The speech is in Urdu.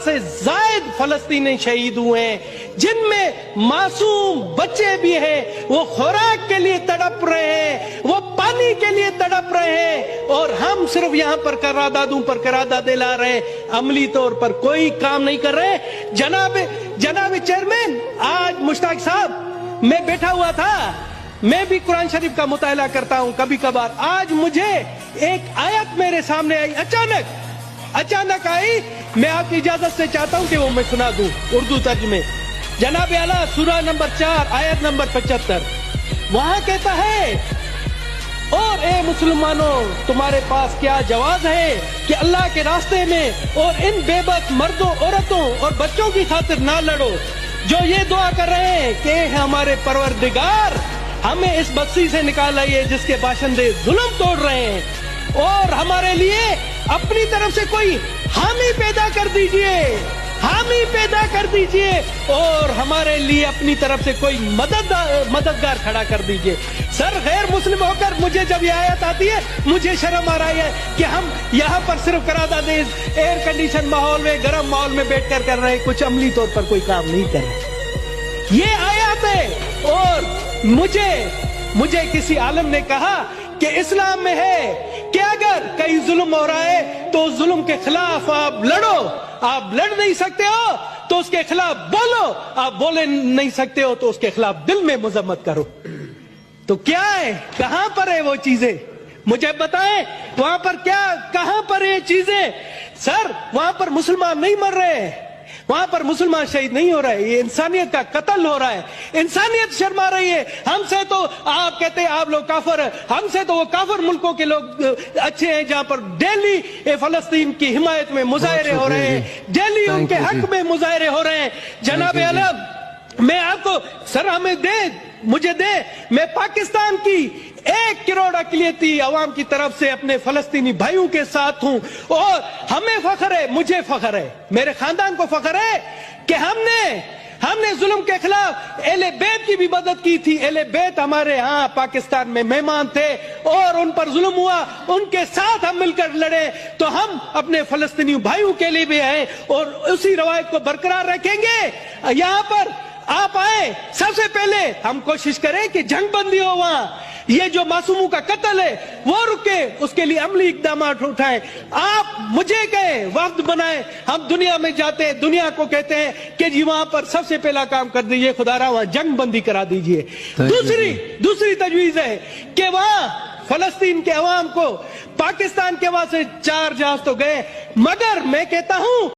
سے زائد فلسطینی شہید ہوئے ہیں، جن میں معصوم بچے بھی ہیں، وہ خوراک کے لیے تڑپ رہے ہیں، وہ پانی کے لیے تڑپ رہے ہیں، اور ہم صرف یہاں پر قراردادوں پر قراردادیں لا رہے ہیں، عملی طور پر کوئی کام نہیں کر رہے۔ جناب چیئرمین، آج مشتاق صاحب، میں بیٹھا ہوا تھا، میں بھی قرآن شریف کا مطالعہ کرتا ہوں کبھی کبھار، آج مجھے ایک آیت میرے سامنے آئی، اچانک آئی، میں آپ کی اجازت سے چاہتا ہوں کہ وہ میں سنا دوں اردو ترجمے۔ جناب اعلیٰ سورہ نمبر 4 آیت نمبر 75، وہاں کہتا ہے، اور اے مسلمانوں تمہارے پاس کیا جواز ہے کہ اللہ کے راستے میں اور ان بے بس مردوں، عورتوں اور بچوں کی خاطر نہ لڑو جو یہ دعا کر رہے ہیں کہ اے ہمارے پروردگار ہمیں اس بستی سے نکال لائیے جس کے باشندے ظلم توڑ رہے ہیں، اور ہمارے لیے اپنی طرف سے کوئی حامی پیدا کر دیجئے، اور ہمارے لیے اپنی طرف سے کوئی مددگار کھڑا کر دیجئے۔ سر، غیر مسلم ہو کر مجھے جب یہ آیت آتی ہے مجھے شرم آ رہی ہے کہ ہم یہاں پر صرف قراردادیں ایئر کنڈیشن ماحول میں، گرم ماحول میں بیٹھ کر رہے ہیں، کچھ عملی طور پر کوئی کام نہیں کر رہے۔ یہ آیات ہے، اور مجھے کسی عالم نے کہا کہ اسلام میں ہے کہ اگر کہیں ظلم ہو رہا ہے تو ظلم کے خلاف آپ لڑو، آپ لڑ نہیں سکتے ہو تو اس کے خلاف بولو، آپ بولے نہیں سکتے ہو تو اس کے خلاف دل میں مذمت کرو۔ تو کیا ہے، کہاں پر ہے وہ چیزیں؟ مجھے بتائیں وہاں پر کہاں پر یہ چیزیں؟ سر، وہاں پر مسلمان نہیں مر رہے ہیں، وہاں پر مسلمان شہید نہیں ہو رہا ہے، یہ انسانیت کا قتل ہو رہا ہے، انسانیت شرما رہی ہے۔ ہم سے تو آپ کہتے ہیں آپ لوگ کافر ہیں، ہم سے تو وہ کافر ملکوں کے لوگ اچھے ہیں جہاں پر ڈیلی فلسطین کی حمایت میں مظاہرے ہو رہے ہیں، ڈیلی ان کے حق میں مظاہرے ہو رہے ہیں۔ جناب اعلیٰ، میں آپ کو سر مجھے دے، میں پاکستان کی 1 کروڑ اقلیتی عوام کی طرف سے اپنے فلسطینی بھائیوں کے ساتھ ہوں، اور ہمیں فخر ہے، مجھے فخر ہے، میرے خاندان کو فخر ہے کہ ہم نے ظلم کے خلاف اہل بیت کی بھی مدد کی تھی۔ اہل بیت ہمارے ہاں پاکستان میں مہمان تھے اور ان پر ظلم ہوا، ان کے ساتھ ہم مل کر لڑے، تو ہم اپنے فلسطینی بھائیوں کے لیے بھی ہیں اور اسی روایت کو برقرار رکھیں گے۔ یہاں پر آپ آئے، سب سے پہلے ہم کوشش کریں کہ جنگ بندی ہو، وہاں یہ جو معصوموں کا قتل ہے وہ رکے، اس کے لیے عملی اقدامات اٹھائیں۔ آپ مجھے کہیں، وفد بنائیں، ہم دنیا میں جاتے ہیں، دنیا کو کہتے ہیں کہ جی وہاں پر سب سے پہلا کام کر دیجئے، خدا را وہاں جنگ بندی کرا دیجئے۔ دوسری تجویز ہے کہ وہاں فلسطین کے عوام کو، پاکستان کے وہاں سے 4 جہاز تو گئے، مگر میں کہتا ہوں